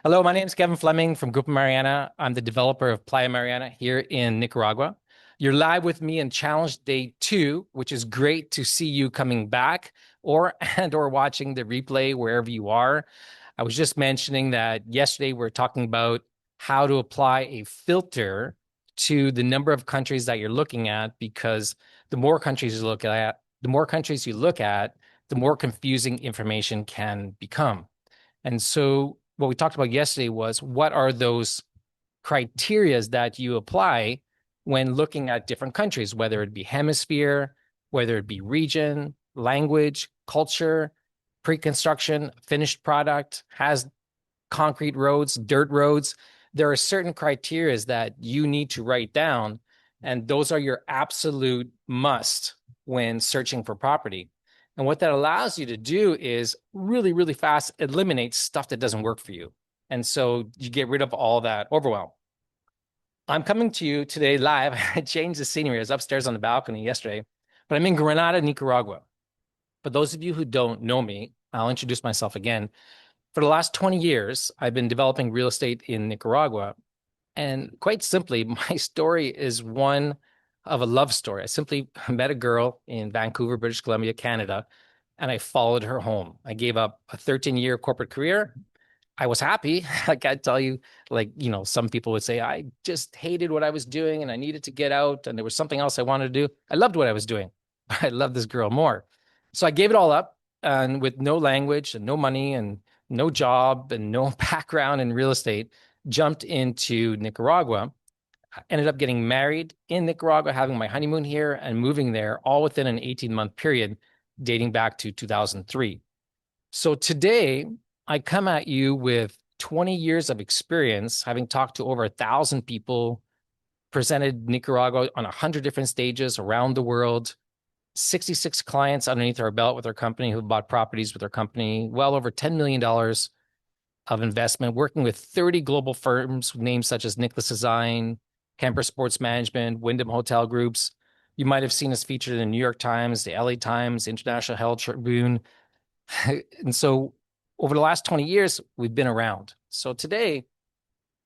Hello, my name is Kevin Fleming from Grupo Mariana. I'm the developer of Playa Mariana here in Nicaragua. You're live with me in challenge day 2, which is great to see you coming back or watching the replay wherever you are. I was just mentioning that yesterday we were talking about how to apply a filter to the number of countries that you're looking at, because the more countries you look at, the more confusing information can become. And so what we talked about yesterday was, what are those criterias that you apply when looking at different countries, whether it be hemisphere, whether it be region, language, culture, pre-construction, finished product, has concrete roads, dirt roads. There are certain criterias that you need to write down, and those are your absolute must when searching for property. And what that allows you to do is really, really fast eliminate stuff that doesn't work for you. And so you get rid of all that overwhelm. I'm coming to you today live. I changed the scenery. I was upstairs on the balcony yesterday, but I'm in Granada, Nicaragua. For those of you who don't know me, I'll introduce myself again. For the last 20 years, I've been developing real estate in Nicaragua. And quite simply, my story is one of a love story. I simply met a girl in Vancouver, British Columbia, Canada, and I followed her home. I gave up a 13-year corporate career. I was happy. I can't tell you, some people would say, I just hated what I was doing and I needed to get out and there was something else I wanted to do. I loved what I was doing, but I loved this girl more. So I gave it all up, and with no language and no money and no job and no background in real estate, jumped into Nicaragua. I ended up getting married in Nicaragua, having my honeymoon here, and moving there all within an 18-month period dating back to 2003. So today, I come at you with 20 years of experience, having talked to over 1,000 people, presented Nicaragua on 100 different stages around the world, 66 clients underneath our belt with our company who bought properties with our company, well over $10 million of investment, working with 30 global firms, names such as Nicholas Design, Kemper Sports Management, Wyndham Hotel Groups. You might have seen us featured in the New York Times, the LA Times, International Herald Tribune. And so over the last 20 years, we've been around. So today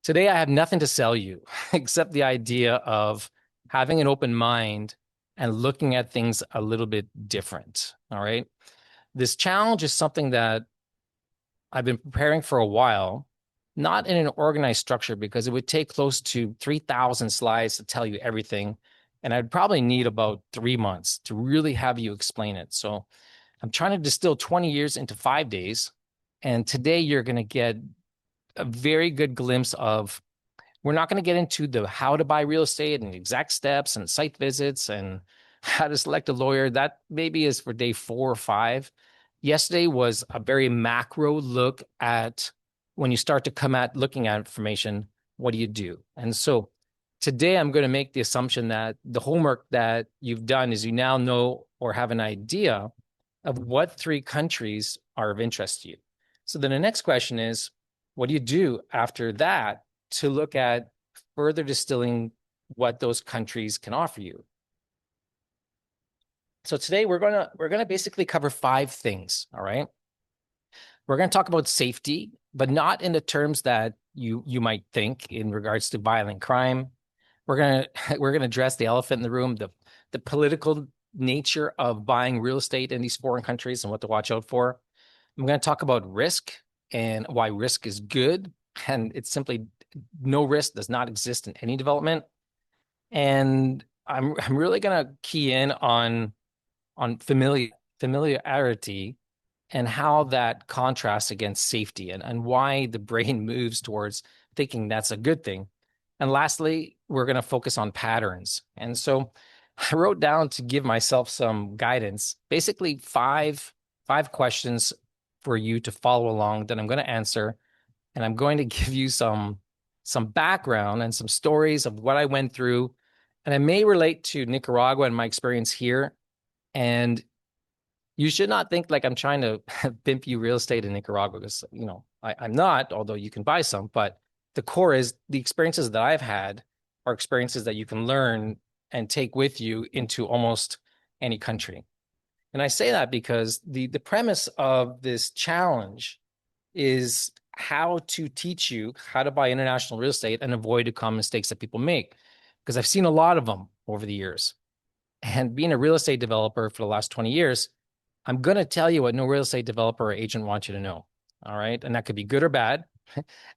I have nothing to sell you except the idea of having an open mind and looking at things a little bit different. All right. This challenge is something that I've been preparing for a while, not in an organized structure, because it would take close to 3,000 slides to tell you everything. And I'd probably need about 3 months to really have you explain it. So I'm trying to distill 20 years into 5 days. And today you're going to get a very good glimpse of, we're not going to get into the how to buy real estate and exact steps and site visits and how to select a lawyer. That maybe is for day 4 or 5. Yesterday was a very macro look at, when you start to come at looking at information, what do you do? And so today I'm going to make the assumption that the homework that you've done is you now know or have an idea of what 3 countries are of interest to you. So then the next question is, what do you do after that to look at further distilling what those countries can offer you? So today we're gonna basically cover 5 things. All right. We're gonna talk about safety, but not in the terms that you might think in regards to violent crime. We're gonna address the elephant in the room, the political nature of buying real estate in these foreign countries and what to watch out for. I'm going to talk about risk and why risk is good, and it's simply, no risk does not exist in any development. And I'm really going to key in on familiarity and how that contrasts against safety, and why the brain moves towards thinking that's a good thing. And lastly, we're going to focus on patterns. And so I wrote down, to give myself some guidance, basically five questions for you to follow along that I'm going to answer. And I'm going to give you some background and some stories of what I went through. And I may relate to Nicaragua and my experience here. And you should not think like I'm trying to pimp you real estate in Nicaragua, because, I'm not, although you can buy some. But the core is, the experiences that I've had are experiences that you can learn and take with you into almost any country. And I say that because the premise of this challenge is how to teach you how to buy international real estate and avoid the common mistakes that people make. Because I've seen a lot of them over the years. And being a real estate developer for the last 20 years, I'm going to tell you what no real estate developer or agent wants you to know. All right. And that could be good or bad.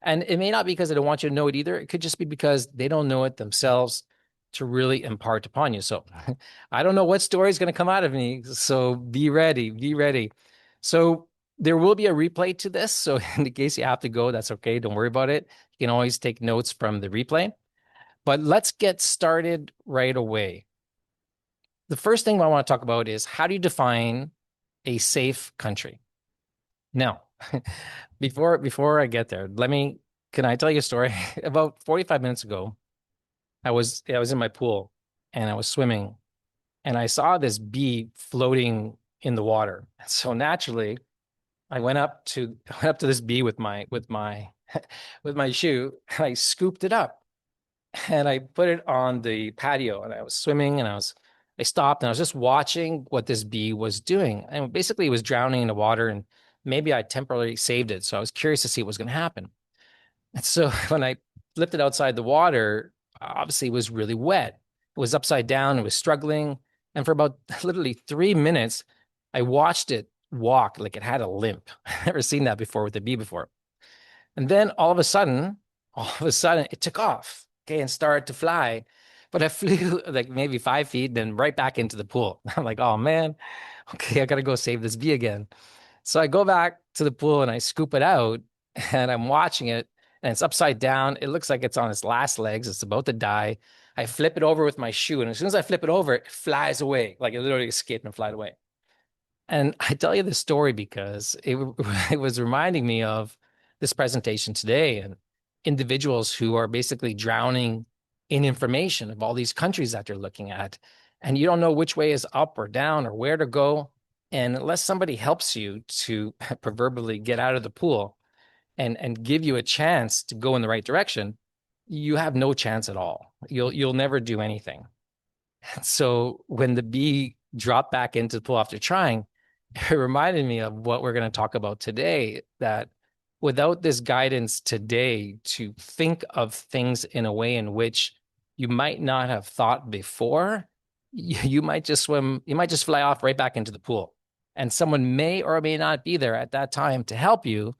And it may not be because they don't want you to know it either. It could just be because they don't know it themselves to really impart upon you. So I don't know what story is going to come out of me. So be ready, be ready. So there will be a replay to this. So in the case you have to go, that's okay. Don't worry about it. You can always take notes from the replay. But let's get started right away. The first thing I want to talk about is how do you define a safe country? Now, before I get there, can I tell you a story? About 45 minutes ago, I was in my pool and I was swimming and I saw this bee floating in the water. So naturally, I went up to this bee with my with my shoe and I scooped it up and I put it on the patio and I was swimming and I stopped and I was just watching what this bee was doing. And basically it was drowning in the water and maybe I temporarily saved it. So I was curious to see what was going to happen. And so when I flipped it outside the water, obviously it was really wet. It was upside down, it was struggling. And for about literally 3 minutes, I watched it walk like it had a limp. I've never seen that before with a bee before. And then all of a sudden, it took off, okay, and started to fly. But I flew like maybe 5 feet, then right back into the pool. I'm like, oh man, okay, I gotta go save this bee again. So I go back to the pool and I scoop it out and I'm watching it and it's upside down. It looks like it's on its last legs. It's about to die. I flip it over with my shoe. And as soon as I flip it over, it flies away. Like it literally escaped and flied away. And I tell you this story because it was reminding me of this presentation today and individuals who are basically drowning in information of all these countries that you're looking at. And you don't know which way is up or down or where to go. And unless somebody helps you to proverbially get out of the pool and give you a chance to go in the right direction, you have no chance at all. You'll never do anything. So when the bee dropped back into the pool after trying, it reminded me of what we're going to talk about today, that without this guidance today to think of things in a way in which you might not have thought before, you might just fly off right back into the pool. And someone may or may not be there at that time to help you.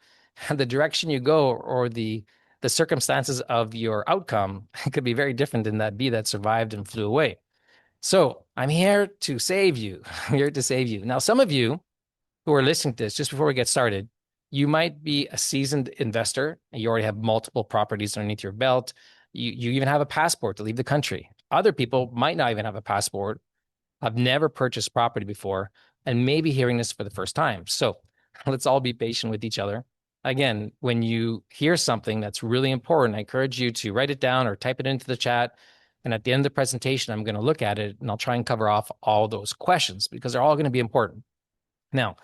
And the direction you go or the circumstances of your outcome could be very different than that bee that survived and flew away. So I'm here to save you. I'm here to save you. Now, some of you who are listening to this, just before we get started, you might be a seasoned investor and you already have multiple properties underneath your belt. You even have a passport to leave the country. Other people might not even have a passport, have never purchased property before, and maybe hearing this for the first time. So let's all be patient with each other. Again, when you hear something that's really important, I encourage you to write it down or type it into the chat. And at the end of the presentation, I'm going to look at it and I'll try and cover off all those questions because they're all going to be important. Now,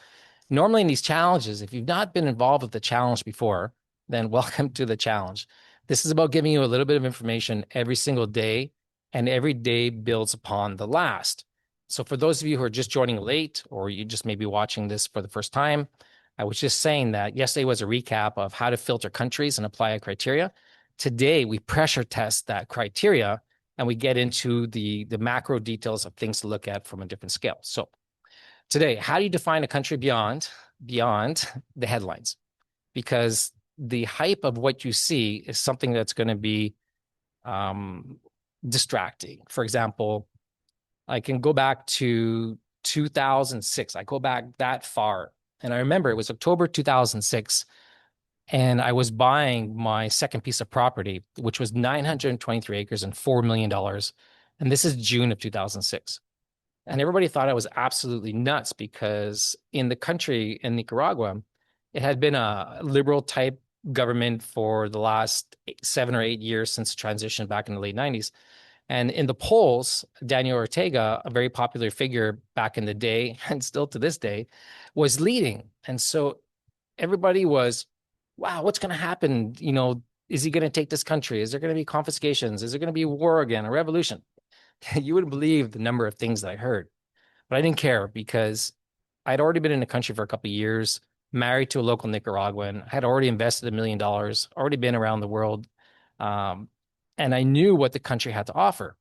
normally in these challenges, if you've not been involved with the challenge before, then welcome to the challenge. This is about giving you a little bit of information every single day, and every day builds upon the last. So for those of you who are just joining late, or you just may be watching this for the first time, I was just saying that yesterday was a recap of how to filter countries and apply a criteria. Today, we pressure test that criteria and we get into the macro details of things to look at from a different scale. So today, how do you define a country beyond the headlines? Because the hype of what you see is something that's going to be distracting. For example, I can go back to 2006. I go back that far. And I remember it was October 2006. And I was buying my second piece of property, which was 923 acres and $4 million. And this is June of 2006. And everybody thought I was absolutely nuts because in the country, in Nicaragua, it had been a liberal type government for the last 7 or 8 years since transition back in the late 90s. And in the polls, Daniel Ortega, a very popular figure back in the day, and still to this day, was leading. And so everybody was, wow, what's going to happen? You know, is he going to take this country? Is there going to be confiscations? Is there going to be war again, a revolution? You wouldn't believe the number of things that I heard. But I didn't care because I'd already been in the country for a couple of years. married to a local Nicaraguan, had already invested $1 million, already been around the world. Um, and I knew what the country had to offer.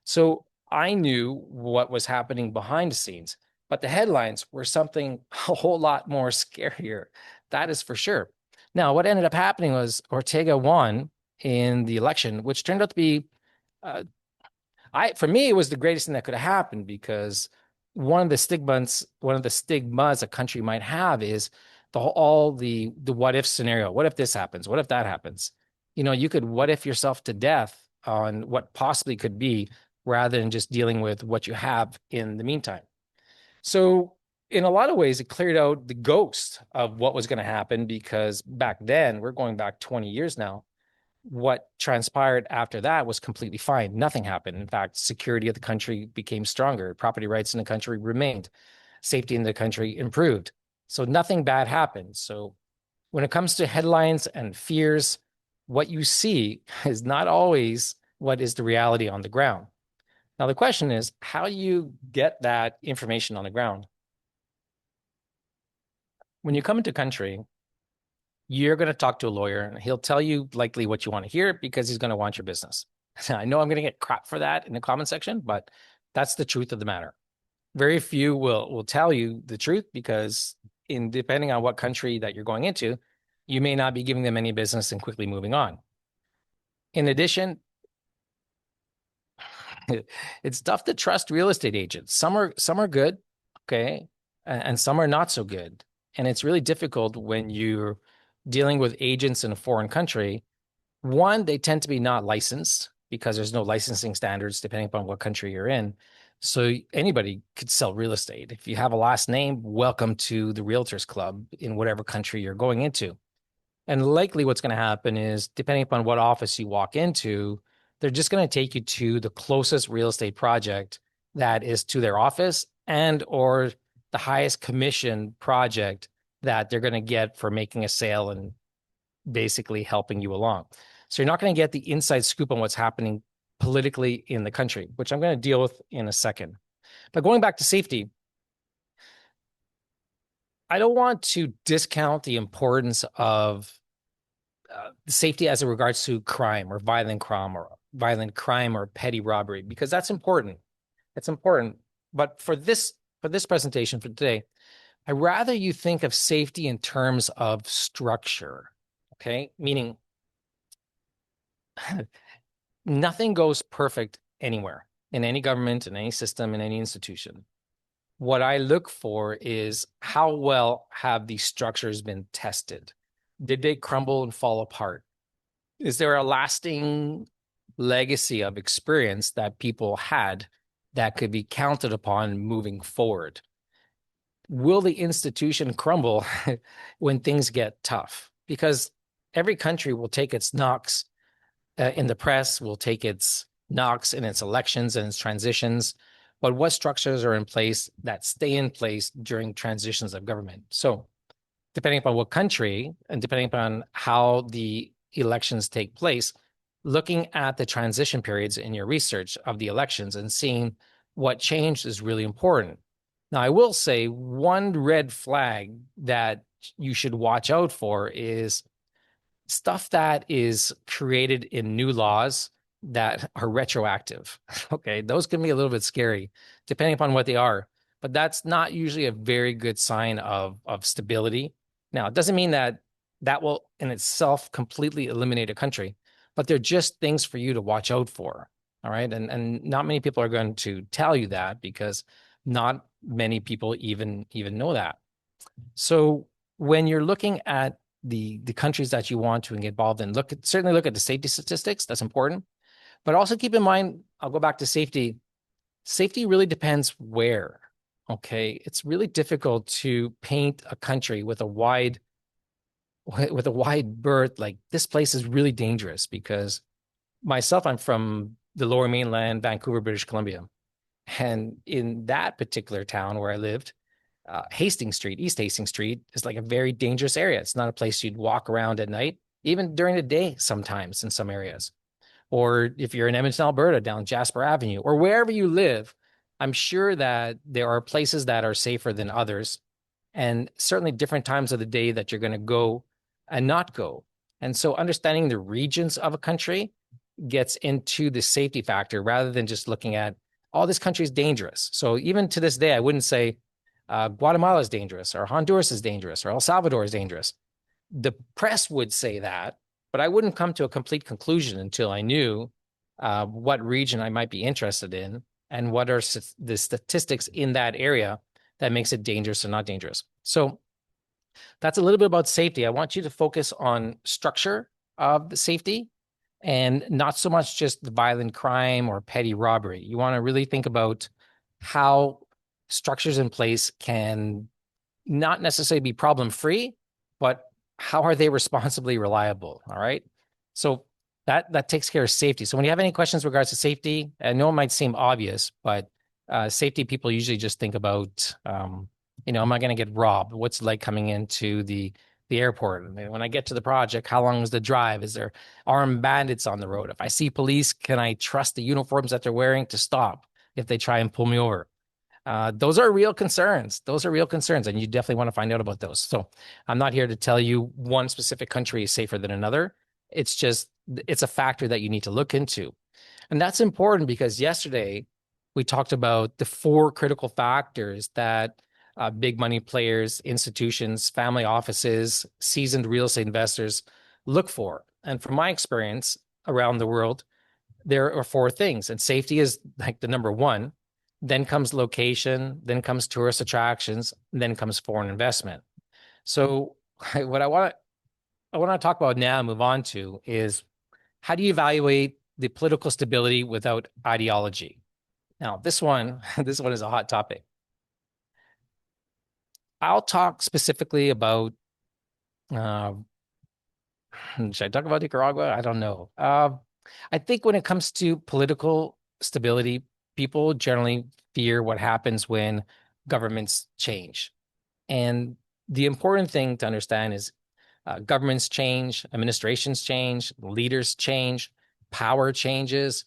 So I knew what was happening behind the scenes, but the headlines were something a whole lot more scarier. That is for sure. Now, what ended up happening was Ortega won in the election, which turned out to be uh, for me, it was the greatest thing that could have happened because one of the stigmas a country might have is all the what if scenario. What if this happens? What if that happens? You know, you could what if yourself to death on what possibly could be rather than just dealing with what you have in the meantime. So, in a lot of ways, it cleared out the ghost of what was going to happen because back then, we're going back 20 years now, what transpired after that was completely fine. Nothing happened. In fact, security of the country became stronger. Property rights in the country remained. Safety in the country improved. So nothing bad happened. So when it comes to headlines and fears, what you see is not always what is the reality on the ground. Now, the question is, how do you get that information on the ground? When you come into country, you're going to talk to a lawyer and he'll tell you likely what you want to hear because he's going to want your business. I know I'm going to get crap for that in the comment section, but that's the truth of the matter. Very few will tell you the truth because in depending on what country that you're going into, you may not be giving them any business and quickly moving on. In addition, it's tough to trust real estate agents. Some are good, okay, and some are not so good. And it's really difficult when you're dealing with agents in a foreign country. One, they tend to be not licensed because there's no licensing standards depending upon what country you're in. So anybody could sell real estate. If you have a last name, welcome to the Realtors Club in whatever country you're going into. And likely what's going to happen is, depending upon what office you walk into, they're just going to take you to the closest real estate project that is to their office and or the highest commission project that they're going to get for making a sale and basically helping you along. So you're not going to get the inside scoop on what's happening politically in the country, which I'm going to deal with in a second. But going back to safety, I don't want to discount the importance of safety as it regards to crime or violent crime or petty robbery, because that's important. It's important. But for this presentation for today, I rather you think of safety in terms of structure. Okay, meaning nothing goes perfect anywhere in any government, in any system, in any institution. What I look for is how well have these structures been tested? Did they crumble and fall apart? Is there a lasting legacy of experience that people had that could be counted upon moving forward? Will the institution crumble when things get tough? Because every country will take its knocks in the press, will take its knocks in its elections and its transitions. But what structures are in place that stay in place during transitions of government? So, depending upon what country and depending upon how the elections take place, looking at the transition periods in your research of the elections and seeing what changed is really important. Now, I will say one red flag that you should watch out for is stuff that is created in new laws that are retroactive. Okay, those can be a little bit scary depending upon what they are, but that's not usually a very good sign of stability. Now, it doesn't mean that that will in itself completely eliminate a country, but they're just things for you to watch out for. All right, and not many people are going to tell you that because not many people even know that. So when you're looking at the countries that you want to get involved in, certainly look at the safety statistics. That's important. But also keep in mind, I'll go back to safety. Safety really depends where. Okay. It's really difficult to paint a country with a wide berth. Like this place is really dangerous because myself, I'm from the Lower Mainland, Vancouver, British Columbia. And in that particular town where I lived, Hastings Street, East Hastings Street, is like a very dangerous area. It's not a place you'd walk around at night, even during the day sometimes in some areas. Or if you're in Edmonton, Alberta, down Jasper Avenue, or wherever you live, I'm sure that there are places that are safer than others. and certainly different times of the day that you're going to go and not go. And so understanding the regions of a country gets into the safety factor rather than just looking at, oh, this country is dangerous. So even to this day, I wouldn't say Guatemala is dangerous or Honduras is dangerous or El Salvador is dangerous. The press would say that, but I wouldn't come to a complete conclusion until I knew what region I might be interested in and what are the statistics in that area that makes it dangerous or not dangerous. So that's a little bit about safety. I want you to focus on structure of the safety and not so much just the violent crime or petty robbery. You want to really think about how structures in place can not necessarily be problem free, but how are they responsibly reliable? All right. So that takes care of safety. So when you have any questions in regards to safety, I know it might seem obvious, but safety people usually just think about, am I going to get robbed? What's it like coming into the airport? When I get to the project, how long is the drive? Is there armed bandits on the road? If I see police, can I trust the uniforms that they're wearing to stop if they try and pull me over? Those are real concerns. Those are real concerns, and you definitely want to find out about those. So I'm not here to tell you one specific country is safer than another. It's a factor that you need to look into. And that's important because yesterday we talked about the 4 critical factors that big money players, institutions, family offices, seasoned real estate investors look for. And from my experience around the world, there are 4 things, and safety is like the number 1. Then comes location, then comes tourist attractions, then comes foreign investment. So what I want to talk about now and move on to is, how do you evaluate the political stability without ideology? Now, this one is a hot topic. I'll talk specifically about, should I talk about Nicaragua? I don't know. I think when it comes to political stability, people generally fear what happens when governments change. And the important thing to understand is governments change, administrations change, leaders change, power changes.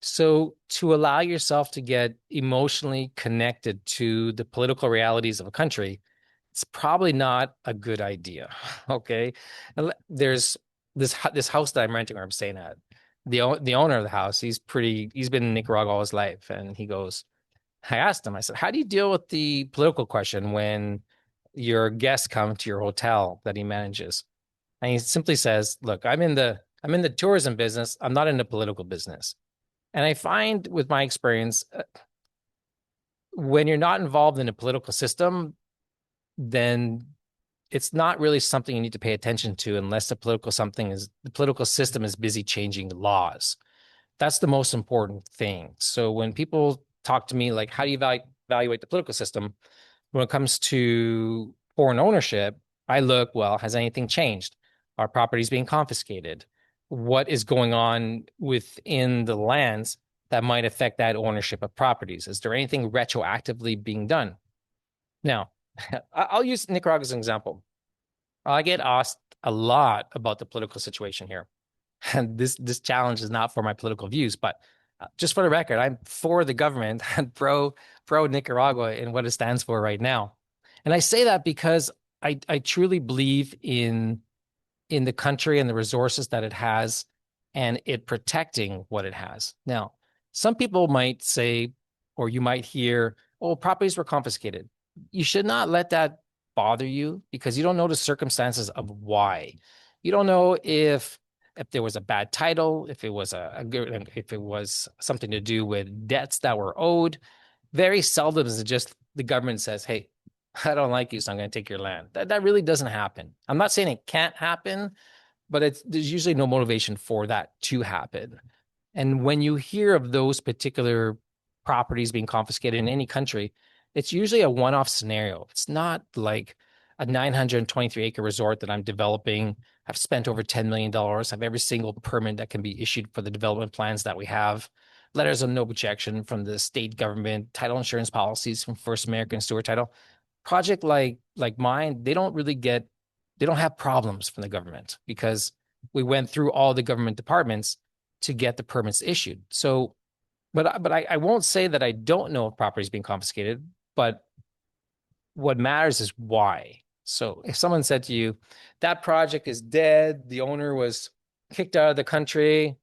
So to allow yourself to get emotionally connected to the political realities of a country, it's probably not a good idea. Okay. There's this house that I'm renting, or I'm staying at. The owner of the house, he's been in Nicaragua all his life. And I asked him, I said, how do you deal with the political question when your guests come to your hotel that he manages? And he simply says, look, I'm in the tourism business. I'm not in the political business. And I find with my experience, when you're not involved in a political system, then it's not really something you need to pay attention to unless the political system is busy changing the laws. That's the most important thing. So when people talk to me like, how do you evaluate the political system? When it comes to foreign ownership, I look, well, has anything changed? Are properties being confiscated? What is going on within the lands that might affect that ownership of properties? Is there anything retroactively being done? Now, I'll use Nicaragua as an example. I get asked a lot about the political situation here. And this challenge is not for my political views, but just for the record, I'm for the government and pro Nicaragua in what it stands for right now. And I say that because I truly believe in the country and the resources that it has and it protecting what it has. Now, some people might say, or you might hear, oh, properties were confiscated. You should not let that bother you because you don't know the circumstances of why. You don't know if there was a bad title, if it was if it was something to do with debts that were owed. Very seldom is it just the government says, hey, I don't like you, so I'm going to take your land. That really doesn't happen. I'm not saying it can't happen, but there's usually no motivation for that to happen. And when you hear of those particular properties being confiscated in any country, it's usually a one-off scenario. It's not like a 923-acre resort that I'm developing. I've spent over $10 million. I have every single permit that can be issued for the development plans that we have. Letters of no objection from the state government, title insurance policies from First American Stewart Title. Project like mine, they don't have problems from the government because we went through all the government departments to get the permits issued. So, but I won't say that I don't know if property is being confiscated, but What matters is why. So if someone said to you, that project is dead, the owner was kicked out of the country,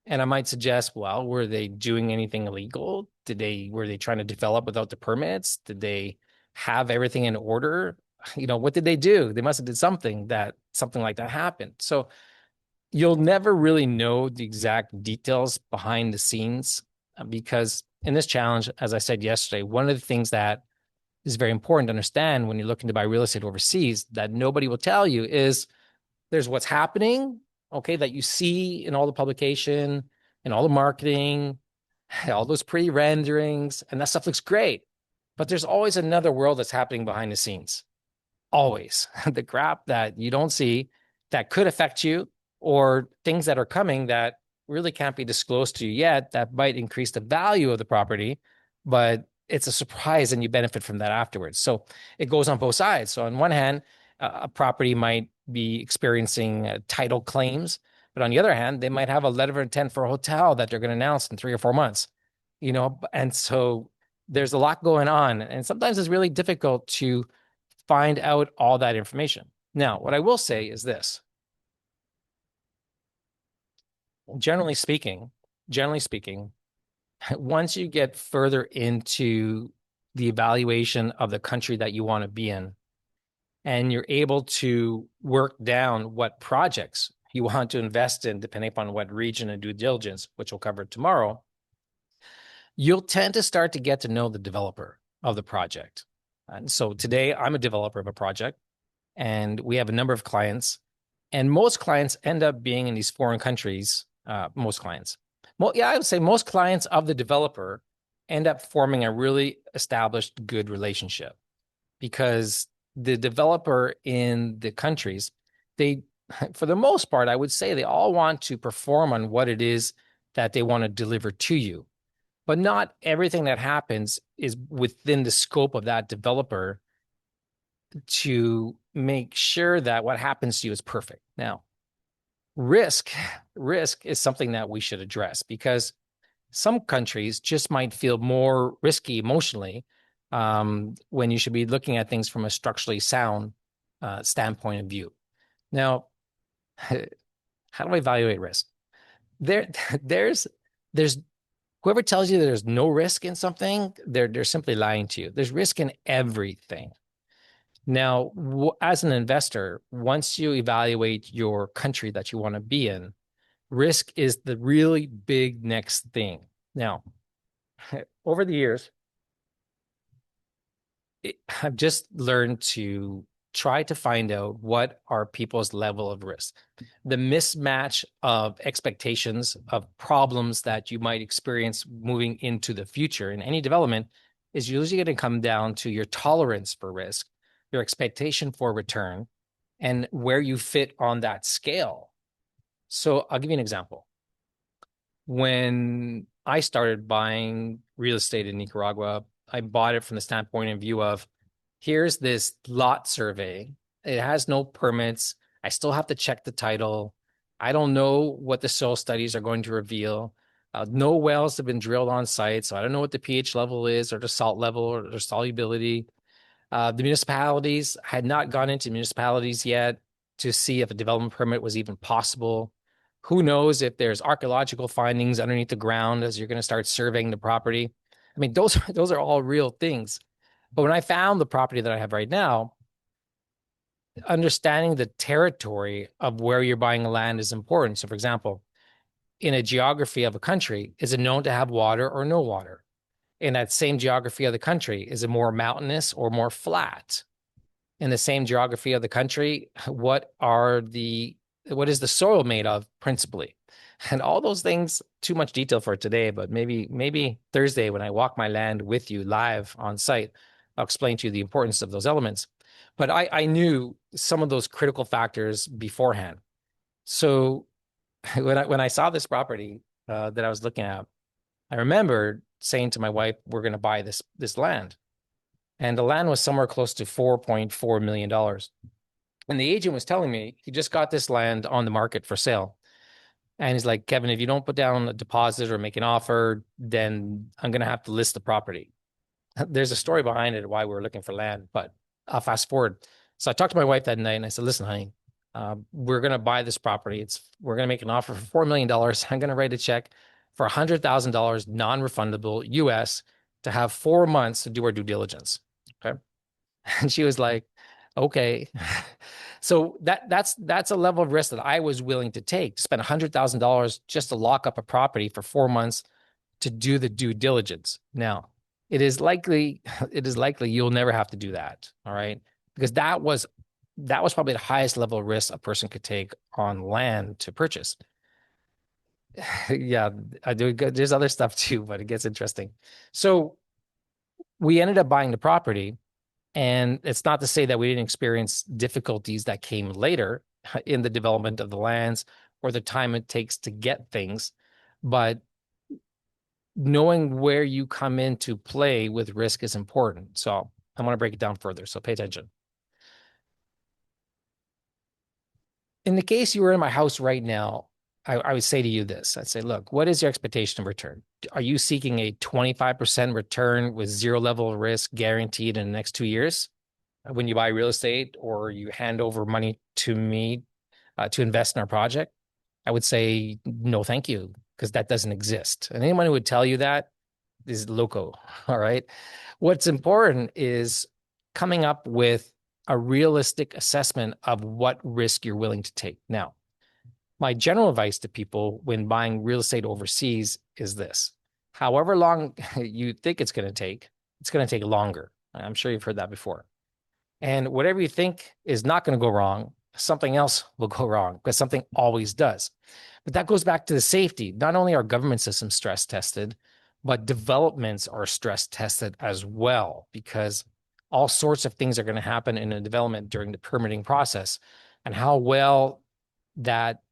and I might suggest, well, were they doing anything illegal? Were they trying to develop without the permits? Did they have everything in order? What did they do? They must have did something like that happened. So you'll never really know the exact details behind the scenes because in this challenge, as I said yesterday, one of the things that is very important to understand when you're looking to buy real estate overseas that nobody will tell you is there's what's happening, okay, that you see in all the publication and all the marketing, all those pretty renderings, and that stuff looks great. But there's always another world that's happening behind the scenes. Always. The crap that you don't see that could affect you, or things that are coming that really can't be disclosed to you yet that might increase the value of the property, but it's a surprise and you benefit from that afterwards. So it goes on both sides. So on one hand, a property might be experiencing title claims, but on the other hand, they might have a letter of intent for a hotel that they're going to announce in 3 or 4 months, and so there's a lot going on. And sometimes it's really difficult to find out all that information. Now, what I will say is this. Generally speaking, once you get further into the evaluation of the country that you want to be in, and you're able to work down what projects you want to invest in, depending upon what region and due diligence, which we'll cover tomorrow, you'll tend to start to get to know the developer of the project. And so today I'm a developer of a project, and we have a number of clients, and most clients end up being in these foreign countries. Most clients, I would say most clients of the developer end up forming a really established good relationship because the developer in the countries, they, for the most part, I would say they all want to perform on what it is that they want to deliver to you. But not everything that happens is within the scope of that developer to make sure that what happens to you is perfect. Now, risk is something that we should address because some countries just might feel more risky emotionally when you should be looking at things from a structurally sound standpoint of view. Now, how do I evaluate risk? There's whoever tells you there's no risk in something, they're simply lying to you. There's risk in everything. Now, as an investor, once you evaluate your country that you want to be in, risk is the really big next thing. Now, over the years, I've just learned to try to find out what are people's level of risk. The mismatch of expectations of problems that you might experience moving into the future in any development is usually going to come down to your tolerance for risk, your expectation for return, and where you fit on that scale. So I'll give you an example. When I started buying real estate in Nicaragua, I bought it from the standpoint of view of here's this lot survey. It has no permits. I still have to check the title. I don't know what the soil studies are going to reveal. No wells have been drilled on site, so I don't know what the pH level is or the salt level or the solubility. The municipalities had not gone into municipalities yet to see if a development permit was even possible. Who knows if there's archaeological findings underneath the ground as you're going to start surveying the property. I mean, those are all real things. But when I found the property that I have right now, understanding the territory of where you're buying land is important. So, for example, in a geography of a country, is it known to have water or no water? In that same geography of the country, is it more mountainous or more flat? In the same geography of the country, what is the soil made of principally? And all those things, too much detail for today, but maybe Thursday when I walk my land with you live on site, I'll explain to you the importance of those elements. But I knew some of those critical factors beforehand. So when I saw this property that I was looking at, I remember saying to my wife, we're going to buy this land. And the land was somewhere close to $4.4 million. And the agent was telling me he just got this land on the market for sale. And he's like, Kevin, if you don't put down a deposit or make an offer, then I'm going to have to list the property. there's a story behind it, why we were looking for land, but I'll fast forward. So I talked to my wife that night and I said, listen, honey, we're going to buy this property. We're going to make an offer for $4 million. I'm going to write a check for $100,000 non-refundable US to have 4 months to do our due diligence. Okay. And she was like, okay. So that's a level of risk that I was willing to take, to spend $100,000 just to lock up a property for 4 months to do the due diligence. Now, it is likely you'll never have to do that. All right. Because that was probably the highest level of risk a person could take on land to purchase. Yeah, I do. There's other stuff too, but it gets interesting. So we ended up buying the property, and it's not to say that we didn't experience difficulties that came later in the development of the lands or the time it takes to get things, but knowing where you come into play with risk is important. So I want to break it down further. So pay attention. In the case you were in my house right now, I would say to you this. I'd say, look, what is your expectation of return? Are you seeking a 25% return with zero level of risk guaranteed in the next 2 years when you buy real estate or you hand over money to me to invest in our project? I would say, no, thank you, because that doesn't exist. And anyone who would tell you that is loco. All right. What's important is coming up with a realistic assessment of what risk you're willing to take. Now, my general advice to people when buying real estate overseas is this: however long you think it's going to take longer. I'm sure you've heard that before. And whatever you think is not going to go wrong, something else will go wrong, because something always does. But that goes back to the safety. Not only are government systems stress tested, but developments are stress tested as well, because all sorts of things are going to happen in a development during the permitting process. And how well that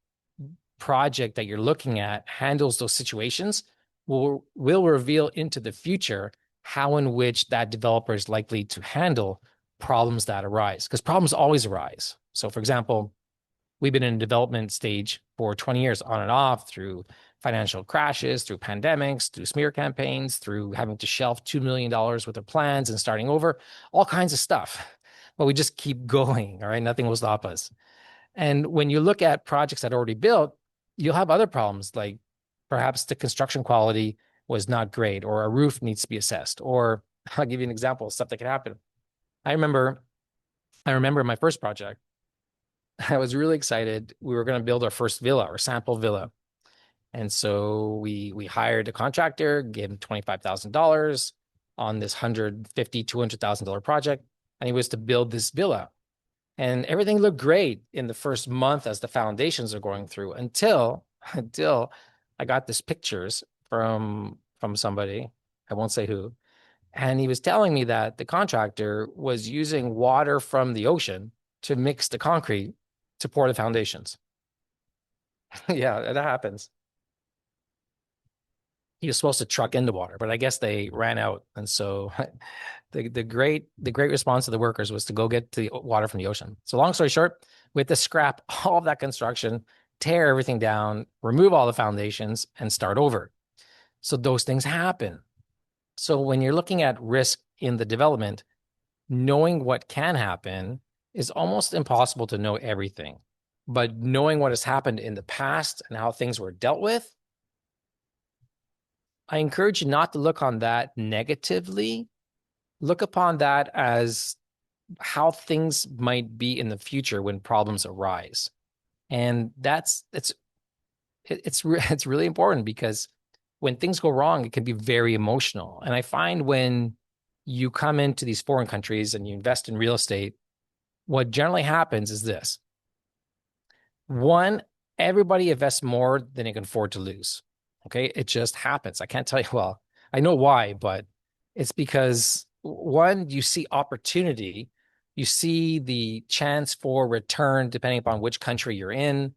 project that you're looking at handles those situations will reveal into the future how in which that developer is likely to handle problems that arise, because problems always arise. So for example, we've been in a development stage for 20 years on and off, through financial crashes, through pandemics, through smear campaigns, through having to shelf $2 million worth of plans and starting over, all kinds of stuff. But we just keep going, all right? Nothing will stop us. And when you look at projects that are already built, you'll have other problems, like perhaps the construction quality was not great, or a roof needs to be assessed, or I'll give you an example of stuff that could happen. I remember my first project, I was really excited. We were going to build our first villa, our sample villa. And so we hired a contractor, gave him $25,000 on this $150,000-$200,000 project, and he was to build this villa. And everything looked great in the first month as the foundations are going through, until I got this pictures from somebody, I won't say who, and he was telling me that the contractor was using water from the ocean to mix the concrete to pour the foundations. Yeah, that happens. He was supposed to truck in the water, but I guess they ran out. And so the great response of the workers was to go get the water from the ocean. So long story short, we had to scrap all of that construction, tear everything down, remove all the foundations, and start over. So those things happen. So when you're looking at risk in the development, knowing what can happen is almost impossible to know everything. But knowing what has happened in the past and how things were dealt with, I encourage you not to look on that negatively. Look upon that as how things might be in the future when problems arise. And it's really important, because when things go wrong, it can be very emotional. And I find when you come into these foreign countries and you invest in real estate, what generally happens is this. One, everybody invests more than they can afford to lose. Okay. It just happens. I can't tell you, well, I know why, but it's because, one, you see opportunity, you see the chance for return depending upon which country you're in.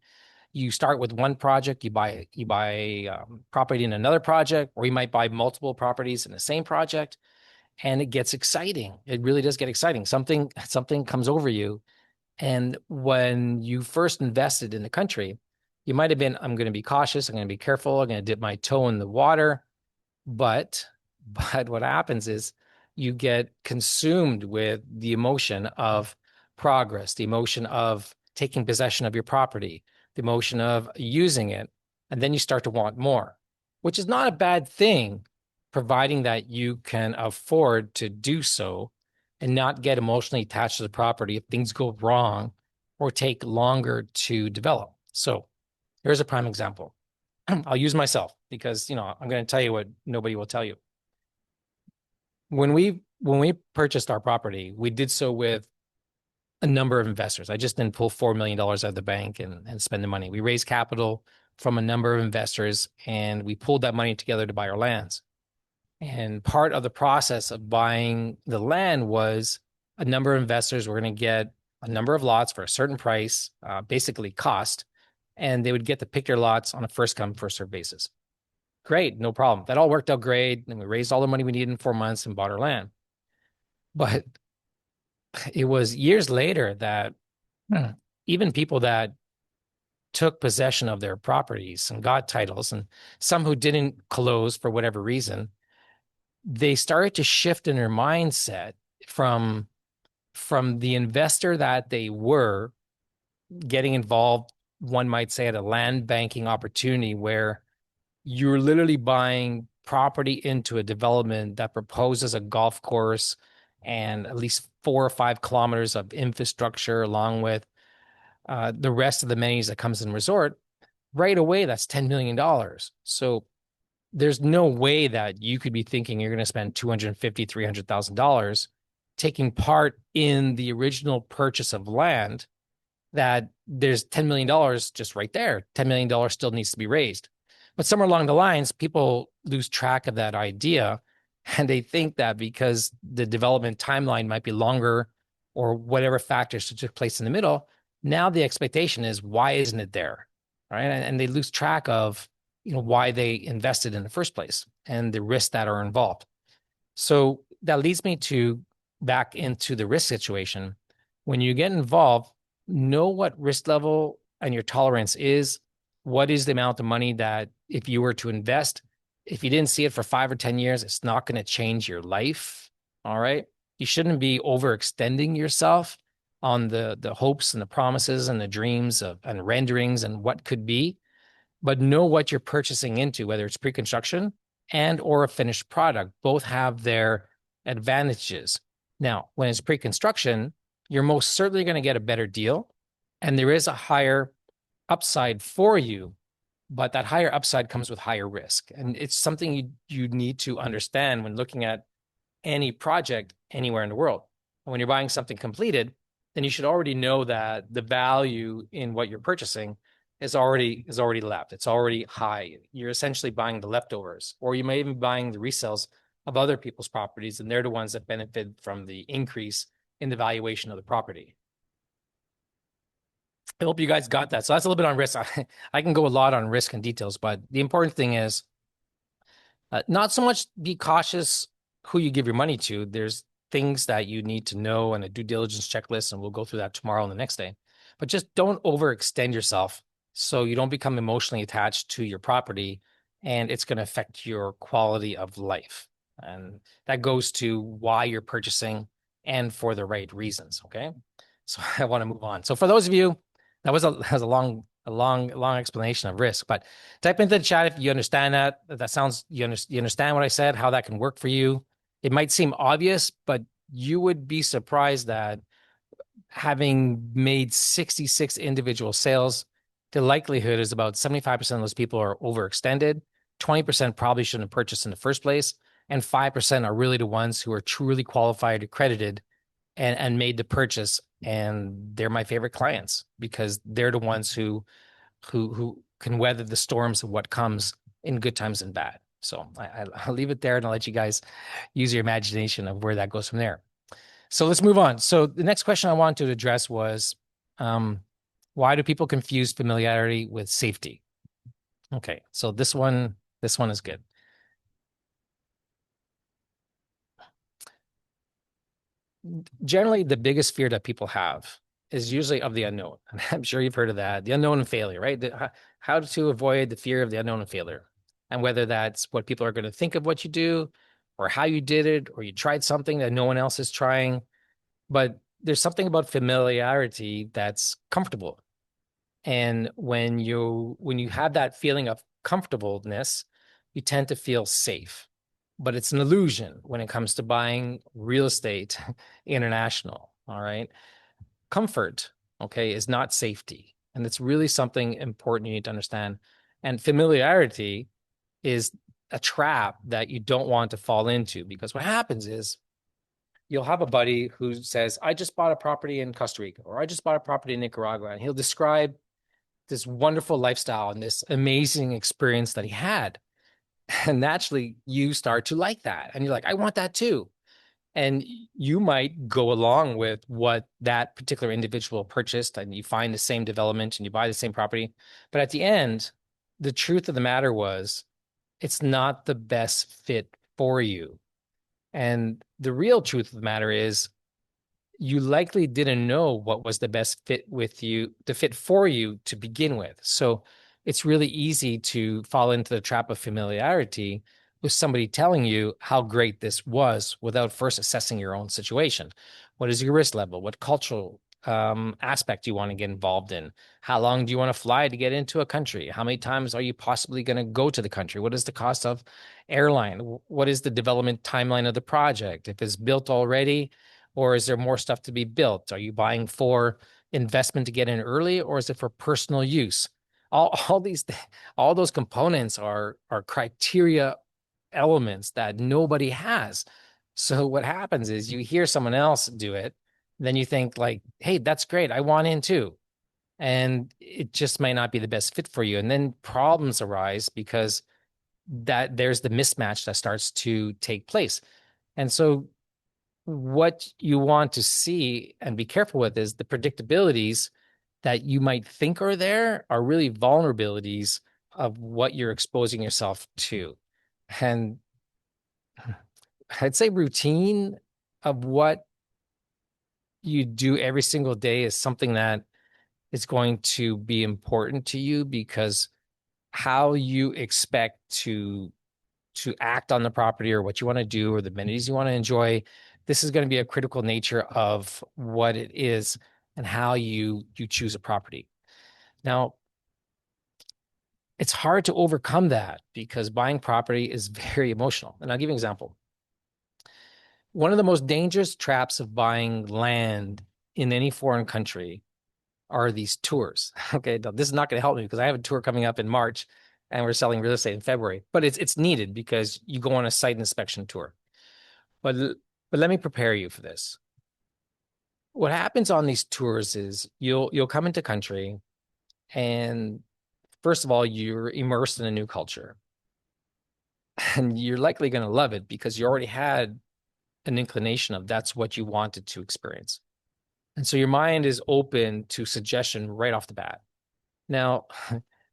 You start with one project, you buy property in another project, or you might buy multiple properties in the same project, and it gets exciting. It really does get exciting. Something comes over you. And when you first invested in the country, you might have been, I'm going to be cautious, I'm going to be careful, I'm going to dip my toe in the water. But what happens is you get consumed with the emotion of progress, the emotion of taking possession of your property, the emotion of using it, and then you start to want more, which is not a bad thing, providing that you can afford to do so and not get emotionally attached to the property if things go wrong or take longer to develop. So here's a prime example. I'll use myself because, I'm going to tell you what nobody will tell you. When we purchased our property, we did so with a number of investors. I just didn't pull $4 million out of the bank and spend the money. We raised capital from a number of investors, and we pulled that money together to buy our lands. And part of the process of buying the land was a number of investors were going to get a number of lots for a certain price, basically cost, and they would get to pick their lots on a first come, first served basis. Great, no problem. That all worked out great. And we raised all the money we needed in 4 months and bought our land. But it was years later that even people that took possession of their properties and got titles, and some who didn't close for whatever reason, they started to shift in their mindset from the investor that they were getting involved, one might say, at a land banking opportunity where you're literally buying property into a development that proposes a golf course and at least 4 or 5 kilometers of infrastructure, along with the rest of the amenities that comes in resort. Right away, that's $10 million. So there's no way that you could be thinking you're going to spend $250,000, $300,000 taking part in the original purchase of land, that there's $10 million just right there. $10 million still needs to be raised. But somewhere along the lines, people lose track of that idea, and they think that because the development timeline might be longer or whatever factors took place in the middle, now the expectation is, why isn't it there? Right. And they lose track of, why they invested in the first place and the risks that are involved. So that leads me to back into the risk situation. When you get involved, know what risk level and your tolerance is. What is the amount of money that if you were to invest, if you didn't see it for 5 or 10 years, it's not going to change your life. All right. You shouldn't be overextending yourself on the hopes and the promises and the dreams and renderings and what could be, but know what you're purchasing into, whether it's pre-construction and or a finished product. Both have their advantages. Now, when it's pre-construction, you're most certainly going to get a better deal, and there is a higher upside for you, but that higher upside comes with higher risk. And it's something you need to understand when looking at any project anywhere in the world. And when you're buying something completed, then you should already know that the value in what you're purchasing is already left. It's already high. You're essentially buying the leftovers, or you may even be buying the resales of other people's properties, and they're the ones that benefit from the increase in the valuation of the property. I hope you guys got that. So that's a little bit on risk. I can go a lot on risk and details, but the important thing is not so much be cautious who you give your money to. There's things that you need to know and a due diligence checklist, and we'll go through that tomorrow and the next day. But just don't overextend yourself so you don't become emotionally attached to your property, and it's going to affect your quality of life. And that goes to why you're purchasing and for the right reasons. Okay. So I want to move on. So for those of you, that was a long explanation of risk, but type into the chat if you understand that. That sounds, you understand what I said, how that can work for you. It might seem obvious, but you would be surprised that having made 66 individual sales, the likelihood is about 75% of those people are overextended. 20% probably shouldn't have purchased in the first place. And 5% are really the ones who are truly qualified, accredited, and made the purchase. And they're my favorite clients because they're the ones who can weather the storms of what comes in good times and bad. So I'll leave it there, and I'll let you guys use your imagination of where that goes from there. So let's move on. So the next question I wanted to address was, why do people confuse familiarity with safety? Okay, so this one is good. Generally, the biggest fear that people have is usually of the unknown. I'm sure you've heard of that, the unknown and failure, right? How to avoid the fear of the unknown and failure. And whether that's what people are going to think of what you do, or how you did it, or you tried something that no one else is trying. But there's something about familiarity that's comfortable. And when you have that feeling of comfortableness, you tend to feel safe. But it's an illusion when it comes to buying real estate international. All right. Comfort, okay, is not safety. And it's really something important you need to understand. And familiarity is a trap that you don't want to fall into, because what happens is you'll have a buddy who says, I just bought a property in Costa Rica, or I just bought a property in Nicaragua. And he'll describe this wonderful lifestyle and this amazing experience that he had. And naturally, you start to like that. And you're like, I want that too. And you might go along with what that particular individual purchased, and you find the same development and you buy the same property. But at the end, the truth of the matter was it's not the best fit for you. And the real truth of the matter is you likely didn't know what was the best fit with you, the fit for you to begin with. So it's really easy to fall into the trap of familiarity with somebody telling you how great this was without first assessing your own situation. What is your risk level? What cultural aspect do you want to get involved in? How long do you want to fly to get into a country? How many times are you possibly going to go to the country? What is the cost of airline? What is the development timeline of the project? If it's built already, or is there more stuff to be built? Are you buying for investment to get in early, or is it for personal use? All those components are criteria elements that nobody has. So what happens is you hear someone else do it, then you think like, hey, that's great. I want in too. And it just might not be the best fit for you. And then problems arise because that there's the mismatch that starts to take place. And so what you want to see and be careful with is the predictabilities that you might think are there are really vulnerabilities of what you're exposing yourself to. And I'd say routine of what you do every single day is something that is going to be important to you, because how you expect to act on the property, or what you want to do, or the amenities you want to enjoy, this is going to be a critical nature of what it is and how you choose a property. Now, it's hard to overcome that because buying property is very emotional. And I'll give you an example. One of the most dangerous traps of buying land in any foreign country are these tours. Okay, now, this is not going to help me because I have a tour coming up in March and we're selling real estate in February, but it's needed because you go on a site inspection tour. But let me prepare you for this. What happens on these tours is you'll come into country, and first of all, you're immersed in a new culture. And you're likely going to love it because you already had an inclination of that's what you wanted to experience. And so your mind is open to suggestion right off the bat. Now,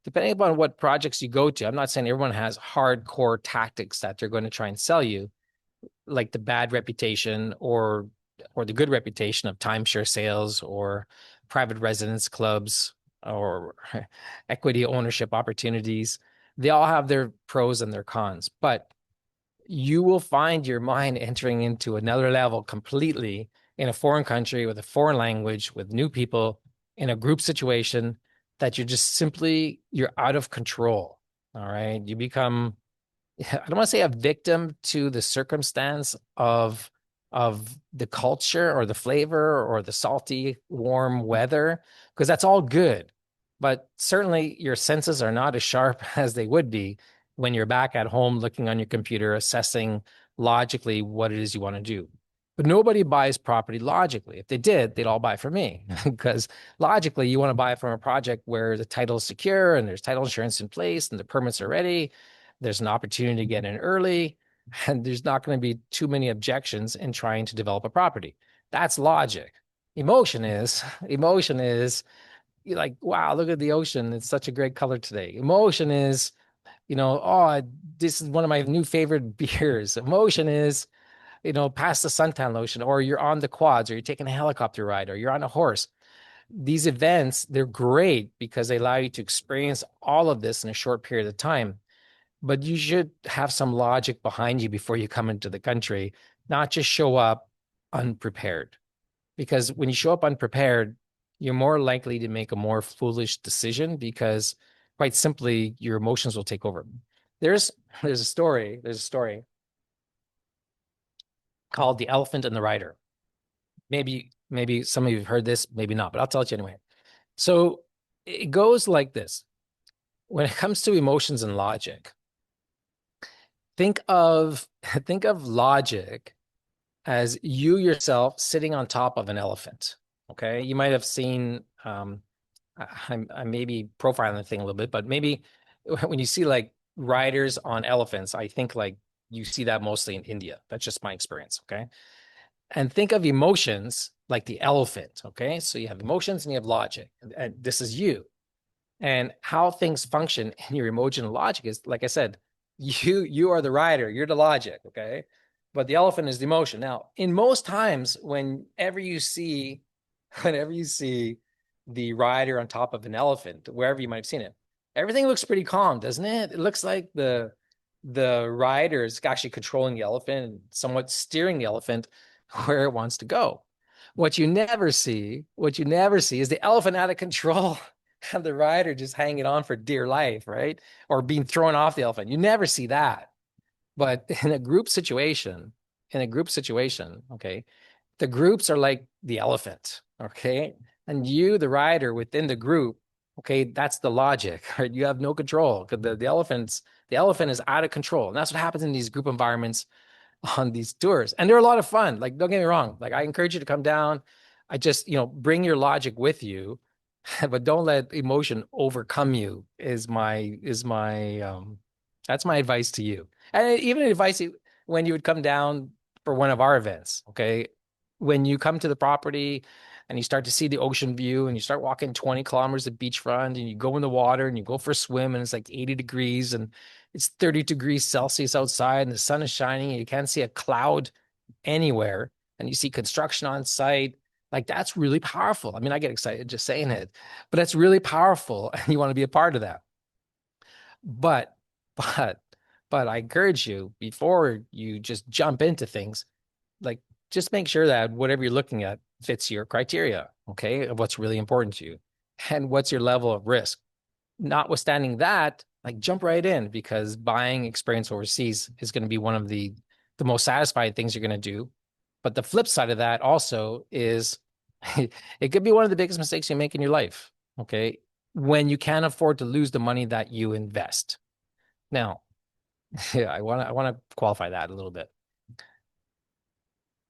depending upon what projects you go to, I'm not saying everyone has hardcore tactics that they're going to try and sell you, like the bad reputation or the good reputation of timeshare sales or private residence clubs or equity ownership opportunities. They all have their pros and their cons, but you will find your mind entering into another level completely in a foreign country with a foreign language, with new people, in a group situation that you're out of control. All right. You become, I don't want to say a victim to the circumstance of the culture or the flavor or the salty, warm weather, because that's all good. But certainly your senses are not as sharp as they would be when you're back at home looking on your computer, assessing logically what it is you want to do. But nobody buys property logically. If they did, they'd all buy from me because logically you want to buy from a project where the title is secure and there's title insurance in place and the permits are ready. There's an opportunity to get in early, and there's not going to be too many objections in trying to develop a property. That's logic. Emotion is you're like, wow, look at the ocean. It's such a great color today. Emotion is, oh, this is one of my new favorite beers. Emotion is, past the suntan lotion, or you're on the quads, or you're taking a helicopter ride, or you're on a horse. These events, they're great because they allow you to experience all of this in a short period of time. but you should have some logic behind you before you come into the country, not just show up unprepared. Because when you show up unprepared, you're more likely to make a more foolish decision because quite simply your emotions will take over. There's there's a story called The Elephant and the Rider. Maybe some of you have heard this, maybe not, but I'll tell it you anyway. So it goes like this. When it comes to emotions and logic, think of think of logic as you yourself sitting on top of an elephant. Okay. You might have seen, I may be profiling the thing a little bit, but maybe when you see like riders on elephants, I think like you see that mostly in India. That's just my experience. Okay. And think of emotions like the elephant. Okay. So you have emotions and you have logic. And this is you. And how things function in your emotion and logic is, like I said, you are the rider, you're the logic, okay? But the elephant is the emotion. Now, in most times, whenever you see the rider on top of an elephant, wherever you might have seen it, everything looks pretty calm, doesn't it? It looks like the rider is actually controlling the elephant and somewhat steering the elephant where it wants to go. What you never see is the elephant out of control and the rider just hanging on for dear life, right? Or being thrown off the elephant. You never see that. But in a group situation, okay, the groups are like the elephant, okay? And you, the rider within the group, okay, that's the logic, right? You have no control because the elephant is out of control. And that's what happens in these group environments on these tours. And they're a lot of fun. Like, don't get me wrong. Like, I encourage you to come down. I just, bring your logic with you, but don't let emotion overcome you that's my advice to you. And even advice when you would come down for one of our events, okay? When you come to the property and you start to see the ocean view and you start walking 20 kilometers of beachfront and you go in the water and you go for a swim and it's like 80 degrees and it's 30 degrees Celsius outside and the sun is shining and you can't see a cloud anywhere and you see construction on site, like that's really powerful. I mean, I get excited just saying it, but that's really powerful and you want to be a part of that. But, but, but I encourage you before you just jump into things, like just make sure that whatever you're looking at fits your criteria, okay, of what's really important to you and what's your level of risk. Notwithstanding that, like jump right in because buying experience overseas is going to be one of the most satisfying things you're going to do. But the flip side of that also is it could be one of the biggest mistakes you make in your life, okay? When you can't afford to lose the money that you invest. Now, yeah, I want to qualify that a little bit.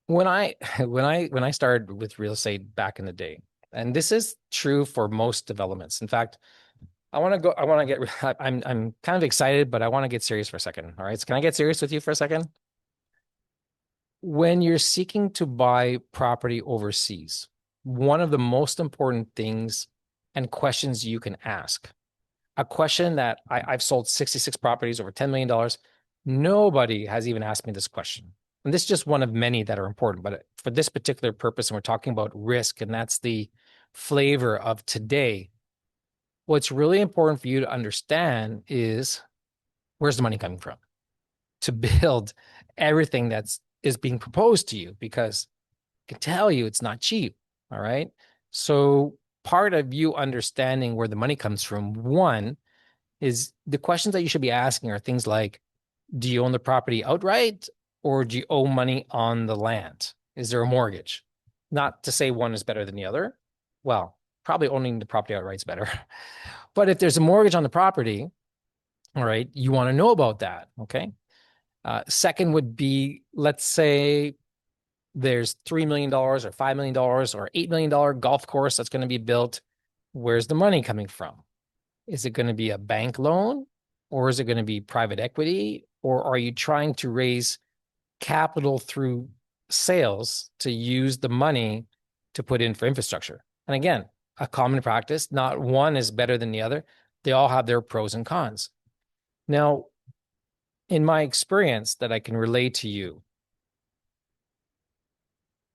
When I when I started with real estate back in the day, and this is true for most developments. In fact, I want to get I'm kind of excited, but I want to get serious for a second. All right. So can I get serious with you for a second? When you're seeking to buy property overseas, one of the most important things and questions you can ask, a question that I've sold 66 properties over $10 million. Nobody has even asked me this question. And this is just one of many that are important. But for this particular purpose, and we're talking about risk, and that's the flavor of today, what's really important for you to understand is where's the money coming from to build everything is being proposed to you, because I can tell you it's not cheap. All right. So part of you understanding where the money comes from, one, is the questions that you should be asking are things like, do you own the property outright or do you owe money on the land? Is there a mortgage? Not to say one is better than the other. Well, probably owning the property outright is better. But if there's a mortgage on the property, all right, you want to know about that. Okay. Second would be, let's say there's $3 million or $5 million or $8 million golf course that's going to be built. Where's the money coming from? Is it going to be a bank loan or is it going to be private equity? Or are you trying to raise capital through sales to use the money to put in for infrastructure? And again, a common practice, not one is better than the other. They all have their pros and cons. Now, in my experience that I can relate to you,